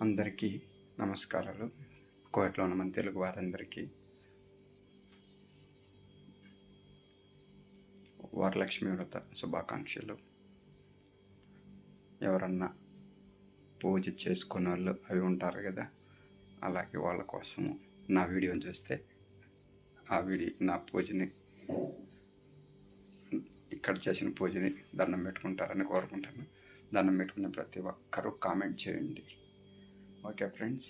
అందరికీ నమస్కారాలు. కోయట్లో ఉన్న మన తెలుగు వారందరికీ వరలక్ష్మి వ్రత శుభాకాంక్షలు. ఎవరన్నా పూజ చేసుకునే వాళ్ళు అవి ఉంటారు కదా, అలాగే వాళ్ళ కోసము నా వీడియోని చూస్తే నా పూజని ఇక్కడ చేసిన పూజని దండం పెట్టుకుంటారని కోరుకుంటాను. దండం పెట్టుకునే ప్రతి ఒక్కరూ కామెంట్ చేయండి. Okay friends.